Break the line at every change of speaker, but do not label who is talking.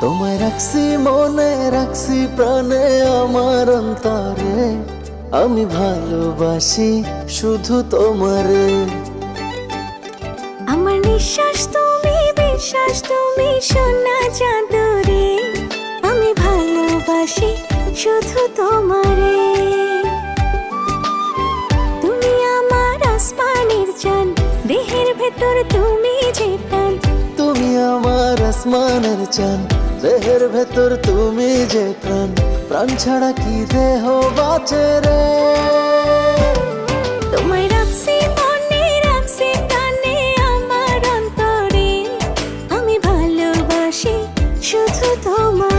তোমায় রাখছি মনে, রাখছি প্রাণে, আমার অন্তরে আমি ভালোবাসি শুধু তোমারে।
আমার নিঃশ্বাস তুমি, বিশ্বাস তুমি, সোনা চাঁদরে আমি ভালোবাসি শুধু তোমারে। তুমি আমার আসমানের চাঁদ, দেহের ভেতর তুমি যে প্রাণ।
তুমি আমার আসমানের চাঁদ, দেহের ভেতর তুমি যে প্রাণ। প্রাণ ছাড়া কি দেহ বাঁচে রে।
তোমায় রাখছি মনে, রাখছি প্রাণে, আমার অন্তরে আমি ভালোবাসি শুধু তোমার।